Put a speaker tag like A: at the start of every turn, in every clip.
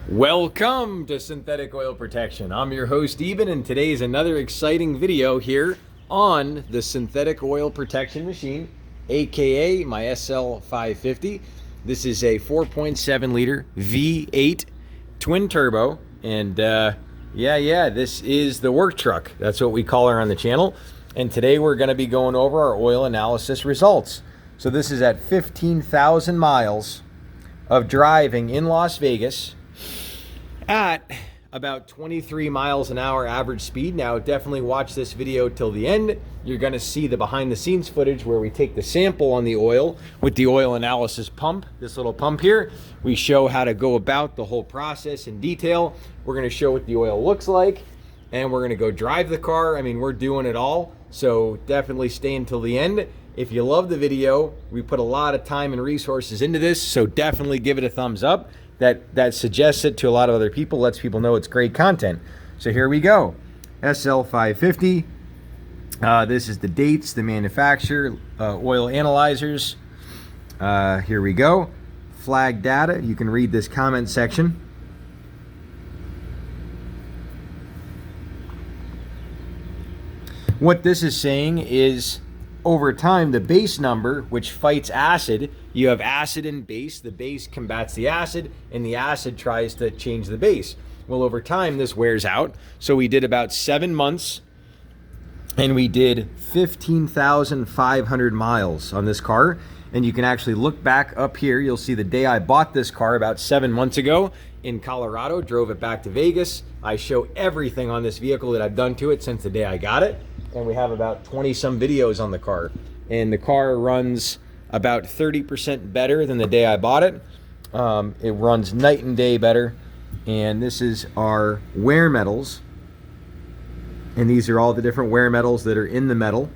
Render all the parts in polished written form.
A: Welcome to Synthetic Oil Protection. I'm your host Eben, and today is another exciting video here on the Synthetic Oil Protection Machine, aka my SL550. This is a 4.7 liter V8 twin turbo, and this is the work truck. That's what we call her on the channel. And today we're going to be going over our oil analysis results. So this is at 15,000 miles of driving in Las Vegas at about 23 miles an hour average speed. Now definitely watch this video till the end. You're going to see the behind the scenes footage where we take the sample on the oil with the oil analysis pump, this little pump here. We show how to go about the whole process in detail. We're going to show what the oil looks like, and we're going to go drive the car. I mean, we're doing it all, so definitely stay until the end. If you love the video, we put a lot of time and resources into this, so definitely give it a thumbs up. That suggests it to a lot of other people, lets people know it's great content. So here we go. SL550. This is the dates, the manufacturer, oil analyzers. Here we go. Flag data. You can read this comment section. What this is saying is, over time, the base number, which fights acid, you have acid and base. The base combats the acid, and the acid tries to change the base. Well, over time, this wears out. So we did about 7 months, and we did 15,500 miles on this car. And you can actually look back up here. You'll see the day I bought this car about 7 months ago in Colorado, drove it back to Vegas. I show everything on this vehicle that I've done to it since the day I got it. And we have about 20 some videos on the car, and the car runs about 30% better than the day I bought it. It runs night and day better. And this is our wear metals, and these are all the different wear metals that are in the metal.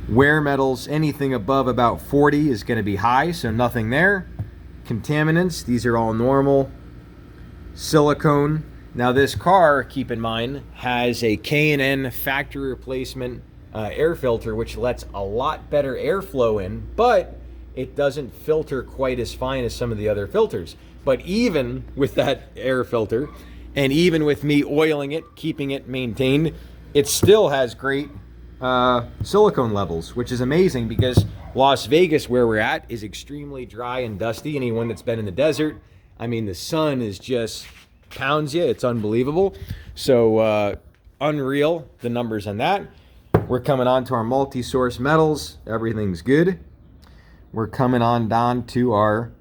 A: Wear metals, anything above about 40 is going to be high, so nothing there. Contaminants, these are all normal. Silicone. Now this car, keep in mind, has a K&N factory replacement air filter, which lets a lot better airflow in, but it doesn't filter quite as fine as some of the other filters. But even with that air filter, and even with me oiling it, keeping it maintained, it still has great silicone levels, which is amazing because Las Vegas, where we're at, is extremely dry and dusty. Anyone that's been in the desert, I mean, the sun is just pounds you. It's unbelievable. So unreal, the numbers on that. We're coming on to our multi-source metals. Everything's good. We're coming on down to our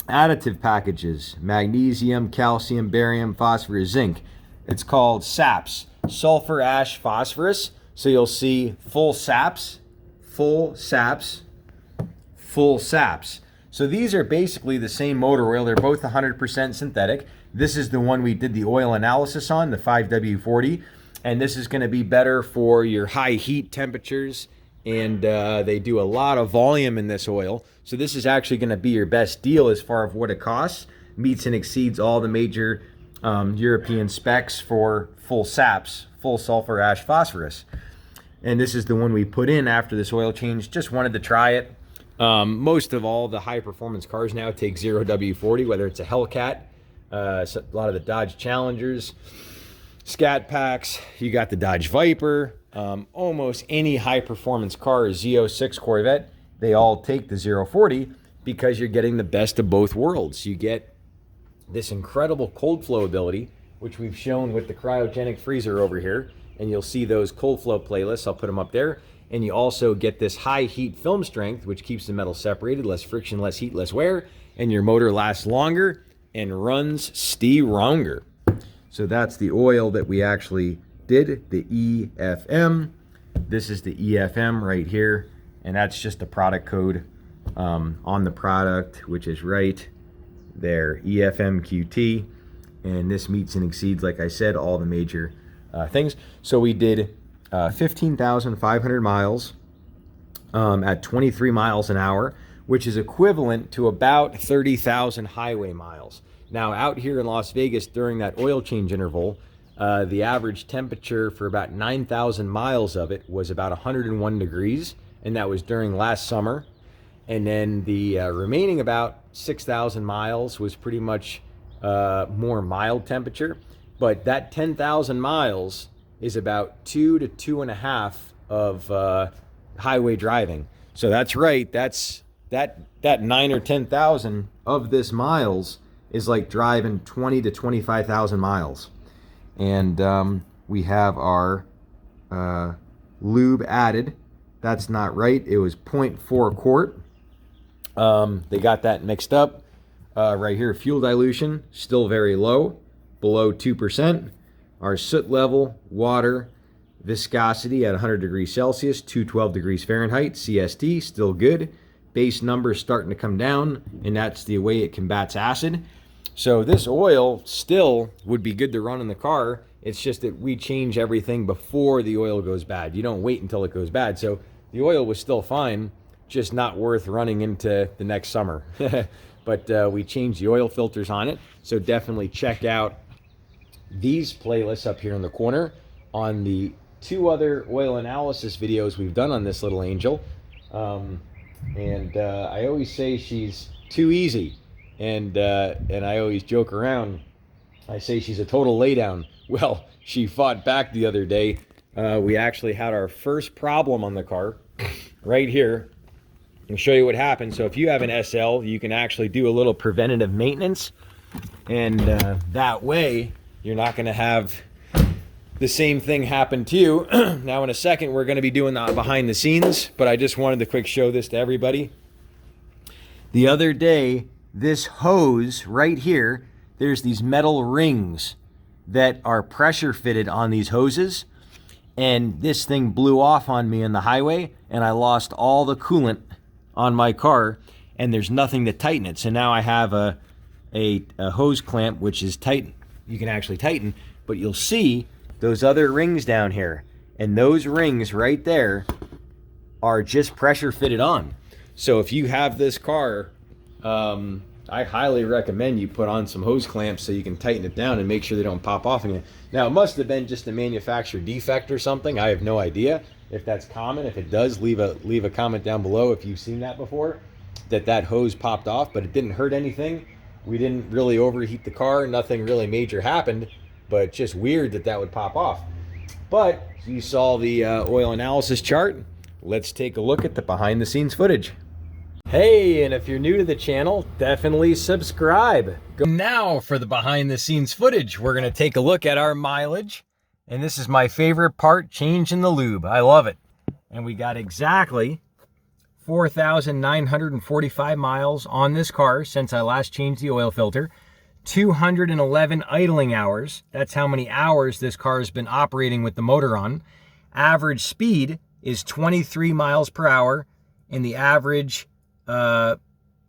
A: additive packages: magnesium, calcium, barium, phosphorus, zinc. It's called SAPs, sulfur, ash, phosphorus. So you'll see full SAPs, full SAPs, full SAPs. So these are basically the same motor oil. They're both 100% synthetic. This is the one we did the oil analysis on, the 5W-40, and this is going to be better for your high heat temperatures, and they do a lot of volume in this oil. So this is actually going to be your best deal as far as what it costs. Meets and exceeds all the major European specs for full SAPs, full sulfur, ash, phosphorus. And this is the one we put in after this oil change. Just wanted to try it. Most of all the high performance cars now take 0W40, whether it's a Hellcat, a lot of the Dodge Challengers, Scat Packs, you got the Dodge Viper, almost any high performance car, a Z06 Corvette, they all take the 040 because you're getting the best of both worlds. You get this incredible cold flow ability, which we've shown with the cryogenic freezer over here, and you'll see those cold flow playlists. I'll put them up there. And you also get this high heat film strength, which keeps the metal separated, less friction, less heat, less wear, and your motor lasts longer and runs stronger. So that's the oil that we actually did, the EFM. This is the EFM right here, and that's just the product code on the product, which is right there, EFMQT. And this meets and exceeds, like I said, all the major things. So we did 15,500 miles at 23 miles an hour, which is equivalent to about 30,000 highway miles. Now, out here in Las Vegas during that oil change interval, the average temperature for about 9,000 miles of it was about 101 degrees, and that was during last summer. And then the remaining about 6,000 miles was pretty much more mild temperature. But that 10,000 miles is about 2 to 2.5 of highway driving. So that's right. That's that 9 or 10,000 of this miles is like driving 20 to 25,000 miles. And we have our lube added. That's not right. It was 0.4 quart. They got that mixed up. Right here, fuel dilution, still very low, below 2%. Our soot level, water, viscosity at 100 degrees Celsius, 212 degrees Fahrenheit, CST, still good. Base number starting to come down, and that's the way it combats acid. So this oil still would be good to run in the car. It's just that we change everything before the oil goes bad. You don't wait until it goes bad. So the oil was still fine, just not worth running into the next summer. But we changed the oil filters on it. So definitely check out these playlists up here in the corner on the 2 other oil analysis videos we've done on this little angel. I always say she's too easy. And I always joke around. I say she's a total laydown. Well, she fought back the other day. We actually had our first problem on the car right here. I'll show you what happened. So if you have an SL, you can actually do a little preventative maintenance. And that way, you're not going to have the same thing happen to you. Now, in a second, we're going to be doing the behind the scenes. But I just wanted to quick show this to everybody. The other day, this hose right here, there's these metal rings that are pressure fitted on these hoses. And this thing blew off on me in the highway, and I lost all the coolant on my car, and there's nothing to tighten it. So now I have a hose clamp, which is tight. You can actually tighten, but you'll see those other rings down here. And those rings right there are just pressure fitted on. So if you have this car, I highly recommend you put on some hose clamps so you can tighten it down and make sure they don't pop off again. Now, it must have been just a manufacturer defect or something. I have no idea if that's common. If it does, leave a comment down below if you've seen that before, that hose popped off, but it didn't hurt anything. We didn't really overheat the car. Nothing really major happened, but just weird that would pop off. But you saw the oil analysis chart. Let's take a look at the behind the scenes footage. Hey, and if you're new to the channel, definitely subscribe. Now for the behind the scenes footage, we're gonna take a look at our mileage. And this is my favorite part, changing the lube. I love it. And we got exactly 4,945 miles on this car since I last changed the oil filter. 211 idling hours. That's how many hours this car has been operating with the motor on. Average speed is 23 miles per hour, and the average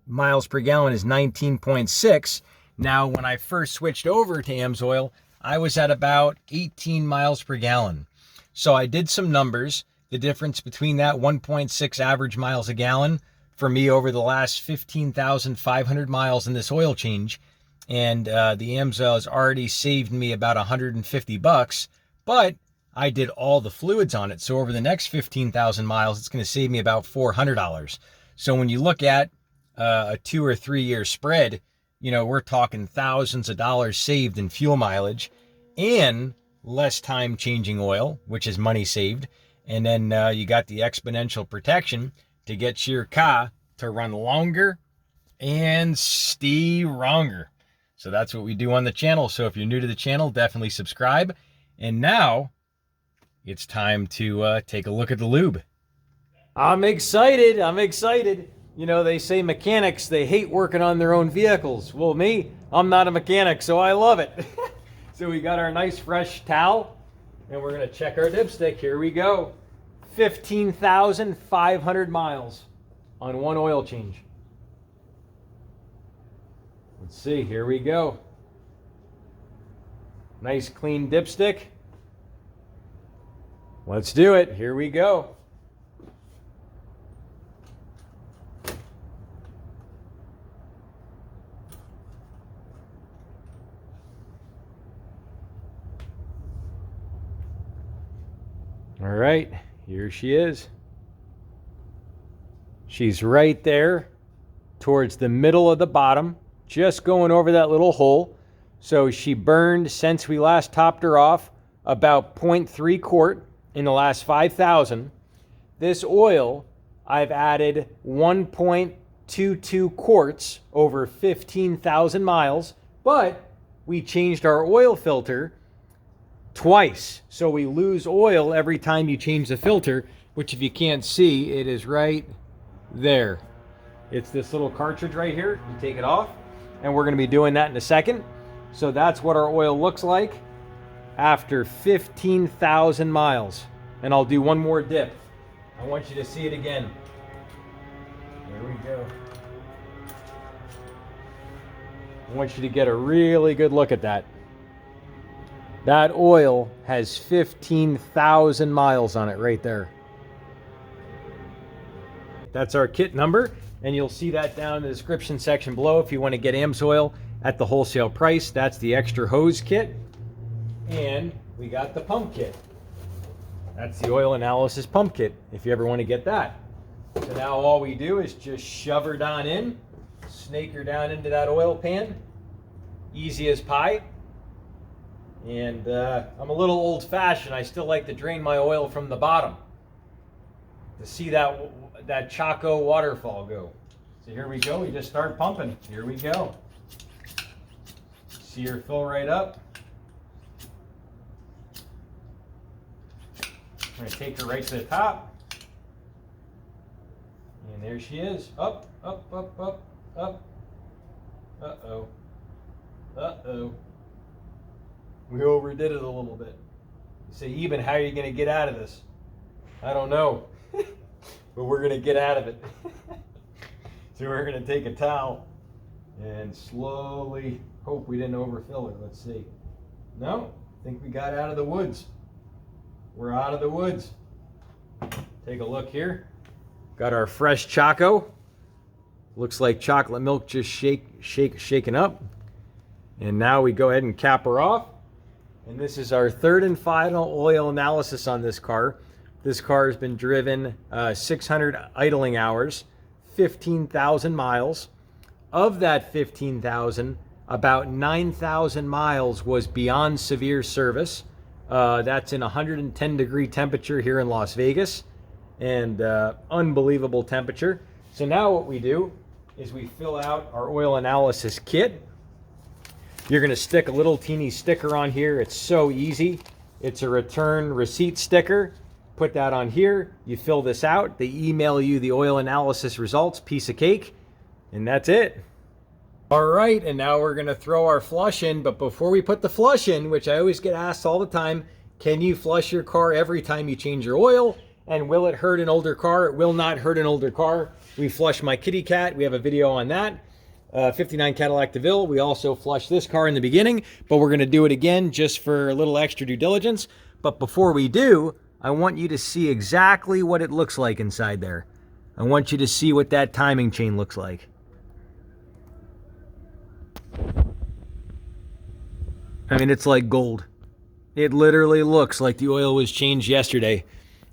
A: miles per gallon is 19.6. Now, when I first switched over to AMSOIL, I was at about 18 miles per gallon. So I did some numbers. The difference between that 1.6 average miles a gallon for me over the last 15,500 miles in this oil change, and the AMSOIL has already saved me about $150, but I did all the fluids on it. So over the next 15,000 miles, it's going to save me about $400. So when you look at a 2 or 3 year spread, you know, we're talking thousands of dollars saved in fuel mileage and less time changing oil, which is money saved. And then you got the exponential protection to get your car to run longer and stronger. So that's what we do on the channel. So if you're new to the channel, definitely subscribe. And now it's time to take a look at the lube. I'm excited. I'm excited. You know, they say mechanics, they hate working on their own vehicles. Well, me, I'm not a mechanic, so I love it. So we got our nice fresh towel, and we're going to check our dipstick. Here we go. 15,500 miles on one oil change. Let's see. Here we go. Nice clean dipstick. Let's do it. Here we go. All right, here she is. She's right there towards the middle of the bottom, just going over that little hole. So she burned, since we last topped her off, about 0.3 quart in the last 5,000. This oil, I've added 1.22 quarts over 15,000 miles, but we changed our oil filter twice. So we lose oil every time you change the filter, which if you can't see, it is right there. It's this little cartridge right here. You take it off, and we're going to be doing that in a second. So that's what our oil looks like after 15,000 miles. And I'll do one more dip. I want you to see it again. There we go. I want you to get a really good look at that. That oil has 15,000 miles on it right there. That's our kit number, and you'll see that down in the description section below if you want to get AMSOIL at the wholesale price. That's the extra hose kit, and we got the pump kit. That's the oil analysis pump kit if you ever want to get that. So now all we do is just shove her down in, snake her down into that oil pan, easy as pie. And I'm a little old-fashioned. I still like to drain my oil from the bottom to see that Chaco waterfall go. So here we go. We just start pumping. Here we go. See her fill right up. I'm going to take her right to the top. And there she is. Up, up, up, up, up. Uh-oh. Uh-oh. We overdid it a little bit. You say, Eben, how are you going to get out of this? I don't know. But we're going to get out of it. So we're going to take a towel and slowly hope we didn't overfill her. Let's see. No, I think we got out of the woods. We're out of the woods. Take a look here. Got our fresh Chaco. Looks like chocolate milk just shaken up. And now we go ahead and cap her off. And this is our third and final oil analysis on this car. This car has been driven 600 idling hours, 15,000 miles. Of that 15,000, about 9,000 miles was beyond severe service. That's in 110 degree temperature here in Las Vegas, and unbelievable temperature. So now what we do is we fill out our oil analysis kit. You're going to stick a little teeny sticker on here. It's so easy. It's a return receipt sticker. Put that on here. You fill this out. They email you the oil analysis results, piece of cake, and that's it. All right, and now we're going to throw our flush in. But before we put the flush in, which I always get asked all the time, can you flush your car every time you change your oil? And will it hurt an older car? It will not hurt an older car. We flush my kitty cat. We have a video on that. 59 Cadillac DeVille. We also flushed this car in the beginning, but we're going to do it again just for a little extra due diligence. But before we do, I want you to see exactly what it looks like inside there. I want you to see what that timing chain looks like. I mean, it's like gold. It literally looks like the oil was changed yesterday.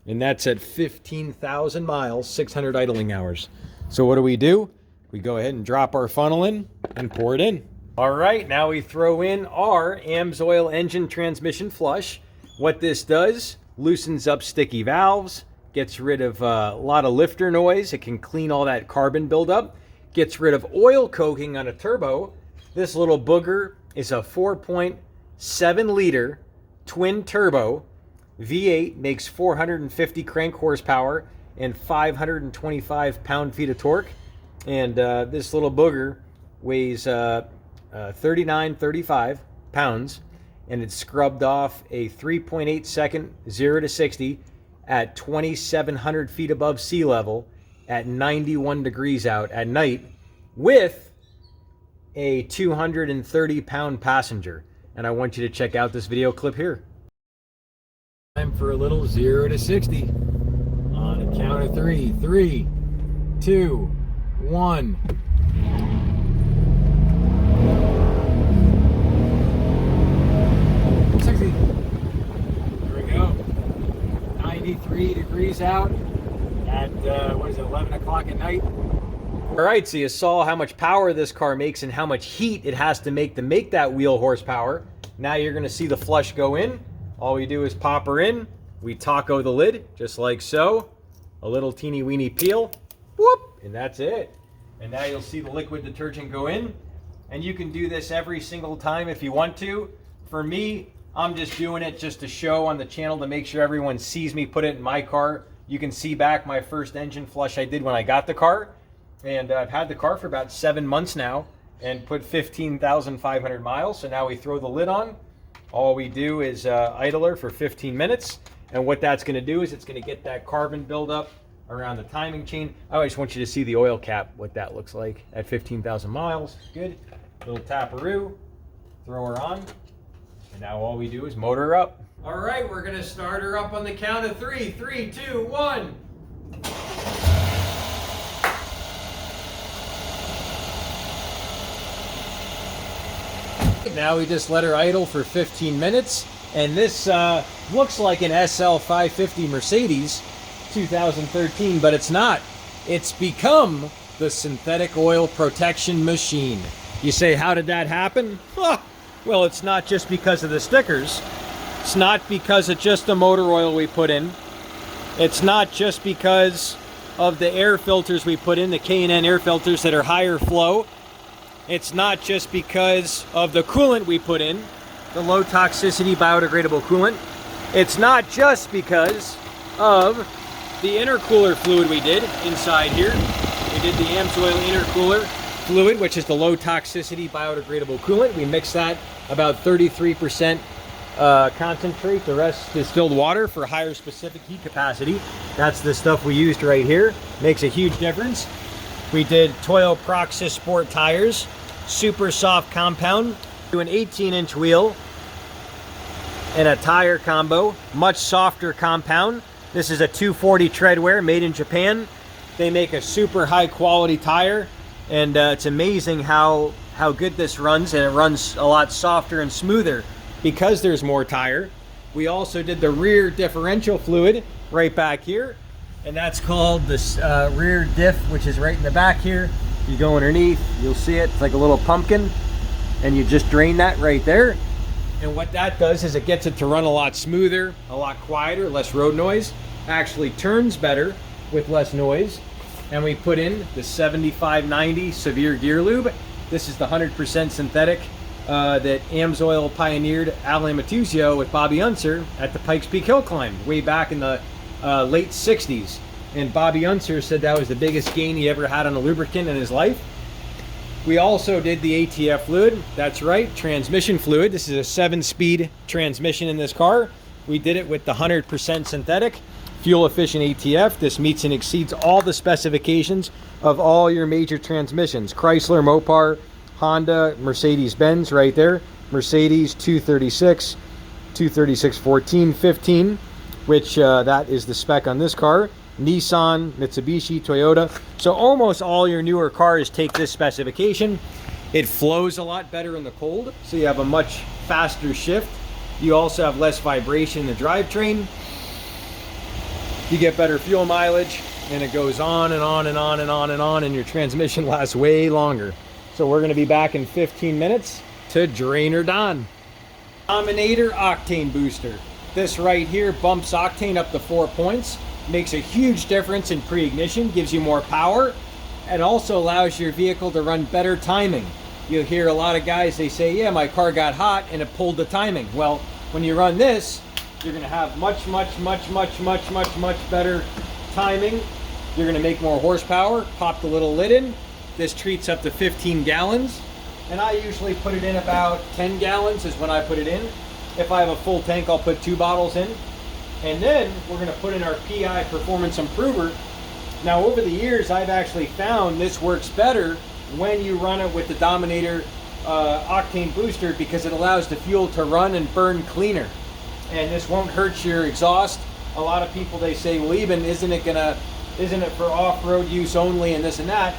A: And that's at 15,000 miles, 600 idling hours. So what do? We go ahead and drop our funnel in and pour it in. All right, now we throw in our AMSOIL engine transmission flush. What this does, loosens up sticky valves, gets rid of a lot of lifter noise. It can clean all that carbon buildup, gets rid of oil coking on a turbo. This little booger is a 4.7 liter twin turbo. V8, makes 450 crank horsepower and 525 pound-feet of torque. And this little booger weighs 35 pounds, and it's scrubbed off a 3.8 second 0 to 60 at 2,700 feet above sea level at 91 degrees out at night with a 230 pound passenger. And I want you to check out this video clip here. Time for a little 0 to 60 on a count of 3. 3, 2, 1. Here we go. 93 degrees out at, 11 o'clock. o'clock at night. All right, so you saw how much power this car makes and how much heat it has to make that wheel horsepower. Now you're gonna see the flush go in. All we do is pop her in. We taco the lid, just like so. A little teeny weeny peel, whoop, and that's it. And now you'll see the liquid detergent go in. And you can do this every single time if you want to. For me, I'm just doing it just to show on the channel to make sure everyone sees me put it in my car. You can see back my first engine flush I did when I got the car. And I've had the car for about 7 months now and put 15,500 miles. So now we throw the lid on. All we do is idle her for 15 minutes. And what that's gonna do is it's gonna get that carbon buildup around the timing chain. I just want you to see the oil cap, what that looks like at 15,000 miles. Good. Little taparoo, throw her on. And now all we do is motor her up. All right, we're gonna start her up on the count of 3. 3, 2, 1. Now we just let her idle for 15 minutes. And this looks like an SL550 Mercedes 2013, but it's not. It's become the synthetic oil protection machine. You say, how did that happen? Well, it's not just because of the stickers. It's not because of just the motor oil we put in. It's not just because of the air filters we put in, the K&N air filters that are higher flow. It's not just because of the coolant we put in, the low toxicity biodegradable coolant. It's not just because of the intercooler fluid we did inside here. We did the AMSOIL intercooler fluid, which is the low toxicity biodegradable coolant. We mix that about 33% concentrate, the rest distilled water for higher specific heat capacity. That's the stuff we used right here. Makes a huge difference. We did Toyo Proxys Sport tires, super soft compound, to an 18-inch wheel and a tire combo, much softer compound. This is a 240 treadwear made in Japan. They make a super high quality tire, and it's amazing how good this runs, and it runs a lot softer and smoother because there's more tire. We also did the rear differential fluid right back here, and that's called this rear diff, which is right in the back here. You go underneath, you'll see it. It's like a little pumpkin, and you just drain that right there. And what that does is it gets it to run a lot smoother, a lot quieter, less road noise. Actually turns better with less noise. And we put in the 7590 Severe Gear Lube. This is the 100% synthetic that AMSOIL pioneered Al Amatuzio with Bobby Unser at the Pikes Peak Hill Climb way back in the late 60s. And Bobby Unser said that was the biggest gain he ever had on a lubricant in his life. We also did the ATF fluid. That's right, transmission fluid. This is a 7-speed transmission in this car. We did it with the 100% synthetic, fuel-efficient ATF. This meets and exceeds all the specifications of all your major transmissions. Chrysler, Mopar, Honda, Mercedes-Benz right there. Mercedes 236, 236 14, 15, which that is the spec on this car. Nissan, Mitsubishi, Toyota. So almost all your newer cars take this specification. It flows a lot better in the cold, so you have a much faster shift. You also have less vibration in the drivetrain. You get better fuel mileage, and it goes on and on and on and on and on, and your transmission lasts way longer. So we're gonna be back in 15 minutes to drain her down. Dominator Octane Booster. This right here bumps octane up to 4 points. Makes a huge difference in pre-ignition, gives you more power, and also allows your vehicle to run better timing. You'll hear a lot of guys, they say, yeah, my car got hot and it pulled the timing. Well, when you run this, you're gonna have much better timing. You're gonna make more horsepower. Pop the little lid in. This treats up to 15 gallons. And I usually put it in about 10 gallons is when I put it in. If I have a full tank, I'll put 2 bottles in. And then we're going to put in our PI Performance Improver. Now over the years, I've actually found this works better when you run it with the Dominator Octane Booster, because it allows the fuel to run and burn cleaner. And this won't hurt your exhaust. A lot of people, they say, well, Eben, isn't it for off-road use only and this and that?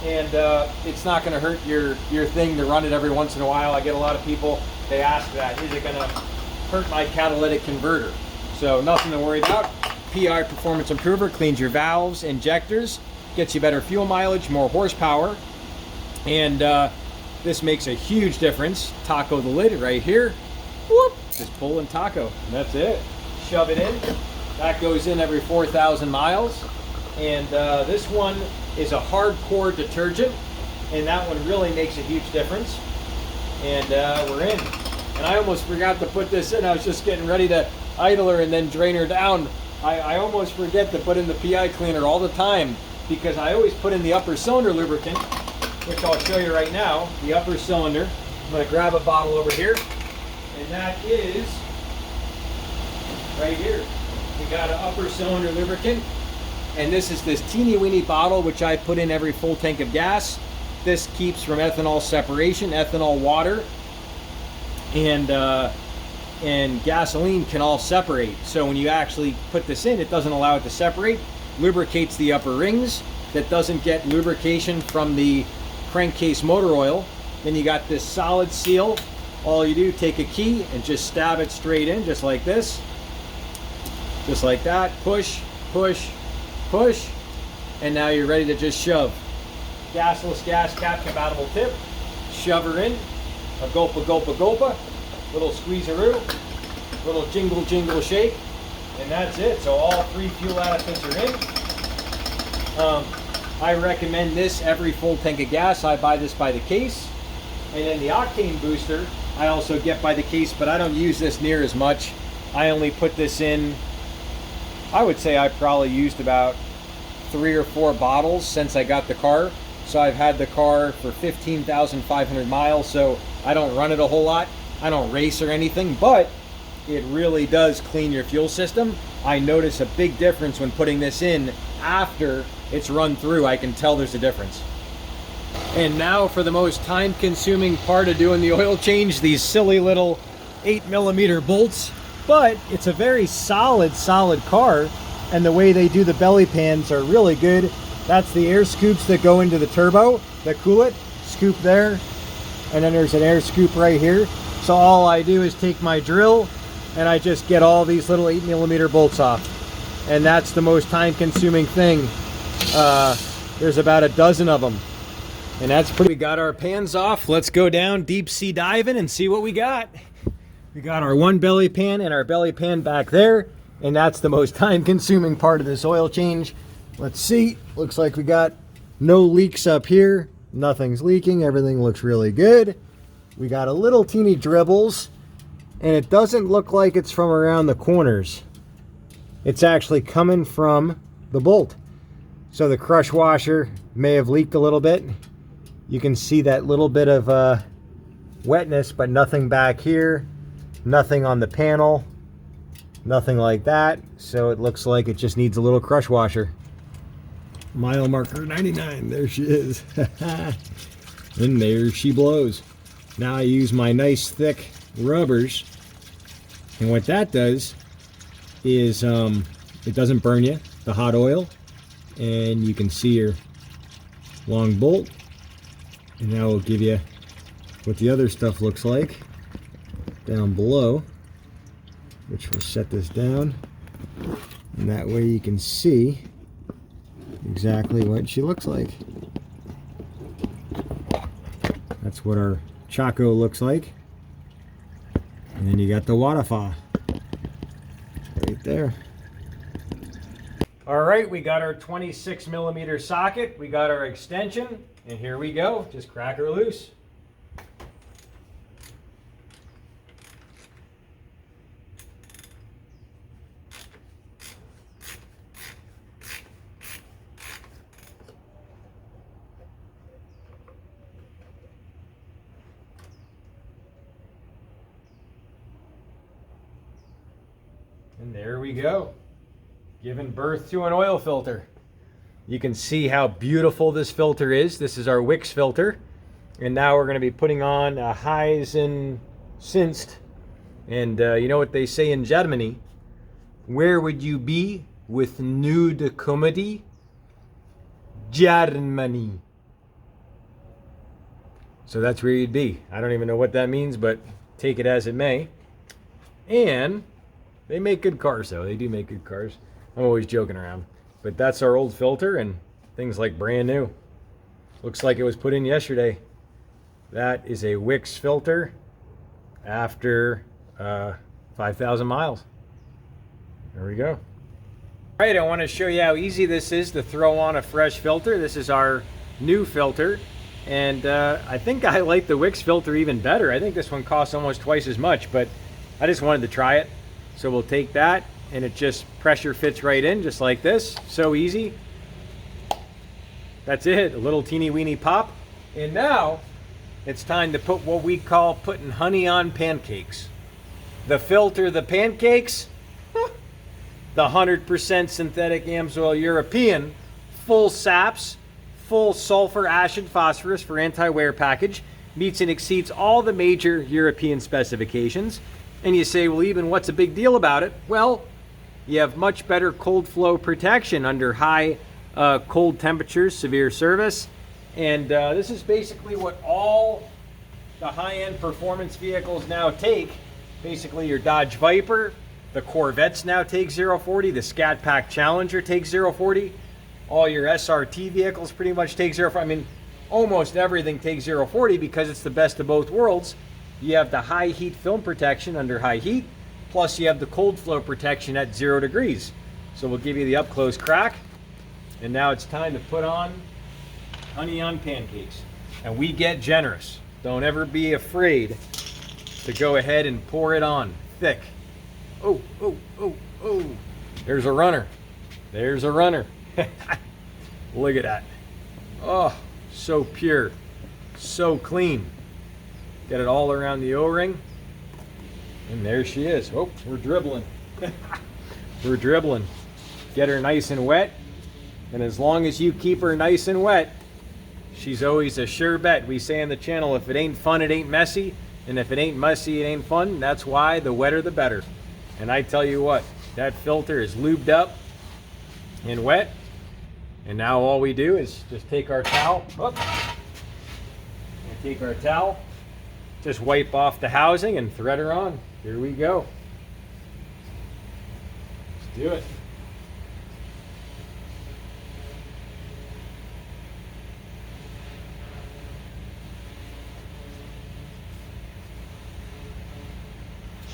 A: And it's not going to hurt your thing to run it every once in a while. I get a lot of people, they ask that, is it going to hurt my catalytic converter? So nothing to worry about. PI Performance Improver cleans your valves, injectors, gets you better fuel mileage, more horsepower, and this makes a huge difference. Taco the lid right here. Whoop, just pull and taco, and that's it. Shove it in. That goes in every 4,000 miles. And this one is a hardcore detergent, and that one really makes a huge difference. And we're in. And I almost forgot to put this in. I was just getting ready to idle her and then drain her down. I almost forget to put in the PI cleaner all the time, because I always put in the upper cylinder lubricant, which I'll show you right now. The upper cylinder. I'm going to grab a bottle over here, and that is right here. We got an upper cylinder lubricant, and this is this teeny weeny bottle which I put in every full tank of gas. This keeps from ethanol separation. Ethanol, water, and gasoline can all separate. So when you actually put this in, it doesn't allow it to separate. Lubricates the upper rings. That doesn't get lubrication from the crankcase motor oil. Then you got this solid seal. All you do, take a key and just stab it straight in, just like this. Just like that. Push, push, push. And now you're ready to just shove. Gasless gas cap compatible tip. Shove her in. A gulpa, gulpa, gulpa. Little squeezeroo. Little jingle, jingle, shake. And that's it. So all 3 fuel additives are in. I recommend this every full tank of gas. I buy this by the case. And then the Octane Booster I also get by the case, but I don't use this near as much. I only put this in, I would say I probably used about 3 or 4 bottles since I got the car. So I've had the car for 15,500 miles, so I don't run it a whole lot. I don't race or anything, but it really does clean your fuel system. I notice a big difference when putting this in after it's run through. I can tell there's a difference. And now for the most time-consuming part of doing the oil change, these silly little 8mm bolts. But it's a very solid car, and the way they do the belly pans are really good. That's the air scoops that go into the turbo that cool it. Scoop there, and then there's an air scoop right here. So all I do is take my drill and I just get all these little 8mm bolts off. And that's the most time-consuming thing. There's about a dozen of them. And that's pretty. We got our pans off. Let's go down deep sea diving and see what we got. We got our one belly pan and our belly pan back there. And that's the most time-consuming part of this oil change. Let's see. Looks like we got no leaks up here. Nothing's leaking. Everything looks really good. We got a little teeny dribbles. And it doesn't look like it's from around the corners. It's actually coming from the bolt. So the crush washer may have leaked a little bit. You can see that little bit of wetness, but nothing back here. Nothing on the panel. Nothing like that. So it looks like it just needs a little crush washer. Mile marker 99. There she is. And there she blows. Now I use my nice thick rubbers. And what that does is it doesn't burn you, the hot oil. And you can see your long bolt. And now we'll give you what the other stuff looks like down below, which will set this down. And that way you can see exactly what she looks like. That's what our Chaco looks like. And then you got the waterfall right there. All right, we got our 26mm socket. We got our extension, and here we go. Just crack her loose. And there we go. Giving birth to an oil filter. You can see how beautiful this filter is. This is our Wix filter. And now we're going to be putting on a Heisen Sinst. And you know what they say in Germany? Where would you be with nude comedy? Germany. So that's where you'd be. I don't even know what that means, but take it as it may. And they make good cars, though. They do make good cars. I'm always joking around. But that's our old filter, and Thing's like brand new. Looks like it was put in yesterday. That is a Wix filter after 5,000 miles. There we go. All right, I want to show you how easy this is to throw on a fresh filter. This is our new filter, and I think I like the Wix filter even better. I think this one costs almost twice as much, but I just wanted to try it. So we'll take that, and it just pressure fits right in, just like this. So easy. That's it, a little teeny weeny pop. And now it's time to put what we call putting honey on pancakes. The filter, the pancakes, the 100% synthetic AMSOIL European, full SAPs, full sulfur, acid, phosphorus for anti-wear package, meets and exceeds all the major European specifications. And you say, well, Eben, what's a big deal about it? Well, you have much better cold flow protection under high cold temperatures, severe service. And this is basically what all the high-end performance vehicles now take. Basically your Dodge Viper, the Corvettes now take 040, the Scat Pack Challenger takes 040, all your SRT vehicles pretty much take 040. I mean, almost everything takes 040 because it's the best of both worlds. You have the high heat film protection under high heat, plus you have the cold flow protection at 0 degrees. So we'll give you the up close crack. And now it's time to put on honey on pancakes. And we get generous. Don't ever be afraid to go ahead and pour it on thick. Oh, oh, oh, oh. There's a runner. There's a runner. Look at that. Oh, so pure. So clean. Get it all around the O-ring. And there she is. Oh, we're dribbling. We're dribbling. Get her nice and wet. And as long as you keep her nice and wet, she's always a sure bet. We say on the channel, if it ain't fun, it ain't messy. And if it ain't messy, it ain't fun. That's why the wetter, the better. And I tell you what, that filter is lubed up and wet. And now all we do is just take our towel. And take our towel. Just wipe off the housing and thread her on. Here we go. Let's do it.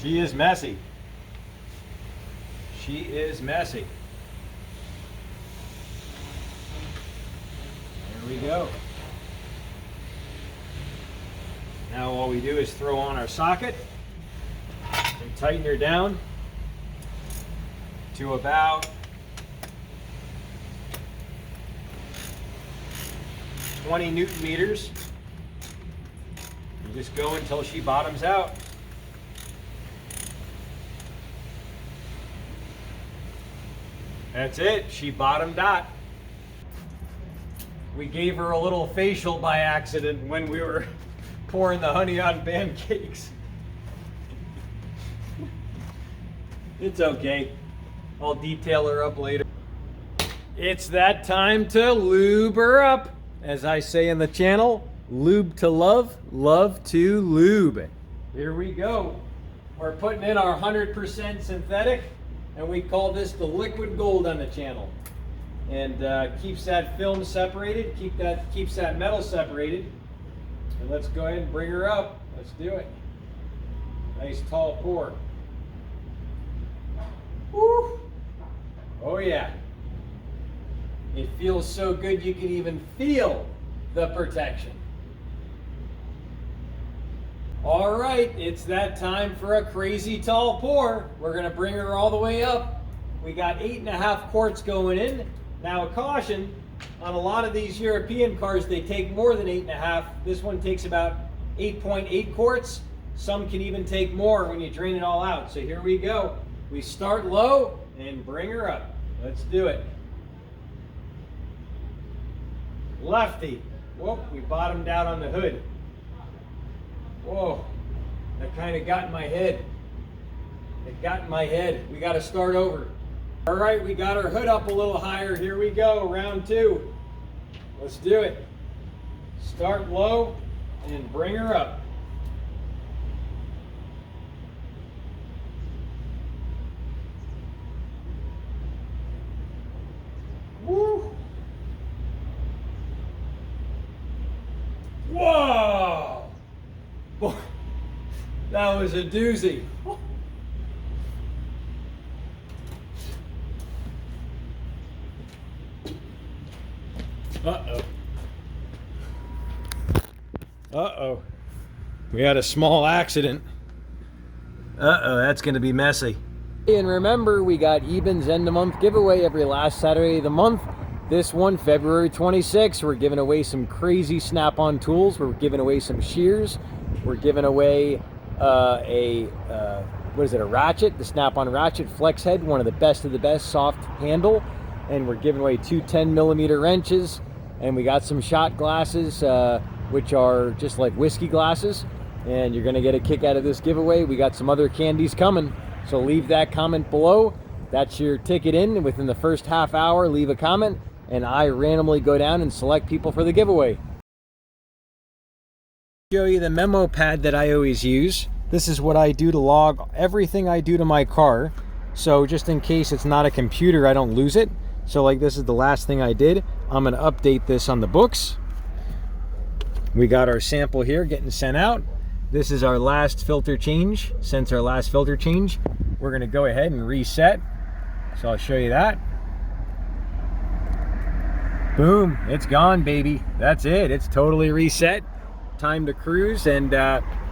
A: She is messy. She is messy. There we go. Now all we do is throw on our socket and tighten her down to about 20 Newton meters. And just go until she bottoms out. That's it, she bottomed out. We gave her a little facial by accident when we were pouring the honey on pancakes. It's okay. I'll detail her up later. It's that time to lube her up. As I say in the channel, lube to love, love to lube. Here we go. We're putting in our 100% synthetic, and we call this the liquid gold on the channel. And keeps that film separated, keeps that metal separated. And let's go ahead and bring her up. Let's do it. Nice tall pour. Woo! Oh yeah. It feels so good you can even feel the protection. All right, it's that time for a crazy tall pour. We're gonna bring her all the way up. We got 8.5 quarts going in. Now a caution, on a lot of these European cars, they take more than 8.5. This one takes about 8.8 quarts. Some can even take more when you drain it all out. So here we go. We start low and bring her up. Let's do it. Lefty. Whoop, we bottomed out on the hood. Whoa, that kind of got in my head. It got in my head. We got to start over. All right, we got our hood up a little higher. Here we go, round two. Let's do it. Start low and bring her up. Woo! That was a doozy. Uh-oh. Uh-oh. We had a small accident. Uh-oh, that's gonna be messy. And remember, we got Eben's end of month giveaway every last Saturday of the month. This one, February 26th, we're giving away some crazy snap-on tools. We're giving away some shears. We're giving away a ratchet, the snap-on ratchet flex head, one of the best soft handle. And we're giving away 2 10mm wrenches. And we got some shot glasses, which are just like whiskey glasses. And you're gonna get a kick out of this giveaway. We got some other candies coming. So leave that comment below. That's your ticket in. Within the first half hour, leave a comment, and I randomly go down and select people for the giveaway. Show you the memo pad that I always use. This is what I do to log everything I do to my car. So just in case it's not a computer, I don't lose it. So like this is the last thing I did. I'm gonna update this on the books. We got our sample here getting sent out. This is our last filter change. Since our last filter change, we're gonna go ahead and reset. So I'll show you that. Boom, it's gone, baby. That's it, it's totally reset. Time to cruise, and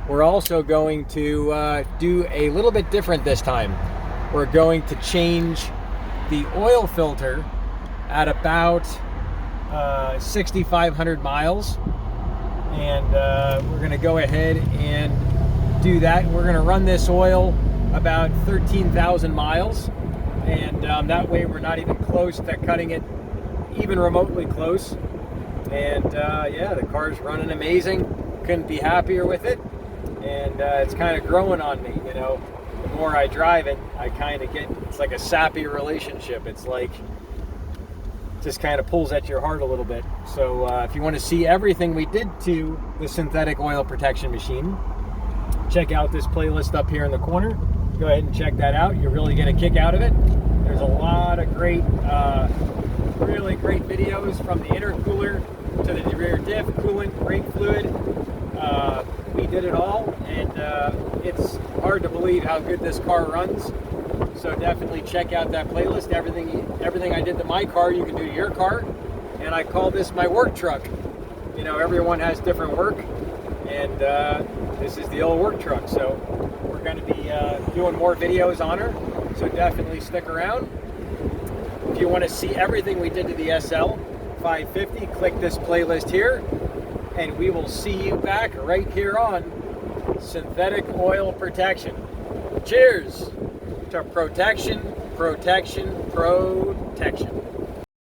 A: we're also going to do a little bit different this time. We're going to change the oil filter at about 6,500 miles. And we're gonna go ahead and do that. We're gonna run this oil about 13,000 miles. And that way we're not even close to cutting it even remotely close. And yeah, the car's running amazing. Couldn't be happier with it. And it's kind of growing on me, you know. The more I drive it, I kind of get, it's like a sappy relationship. It's like, just kind of pulls at your heart a little bit. So if you want to see everything we did to the synthetic oil protection machine, check out this playlist up here in the corner. Go ahead and check that out. You're really going to kick out of it. There's a lot of great, really great videos, from the intercooler to the rear diff, coolant, brake fluid. We did it all, and it's hard to believe how good this car runs. So definitely check out that playlist. Everything I did to my car, you can do to your car. And I call this my work truck. You know, everyone has different work, and this is the old work truck. So we're going to be doing more videos on her. So definitely stick around. If you want to see everything we did to the SL550, click this playlist here, and we will see you back right here on synthetic oil protection. Cheers to protection, protection, protection.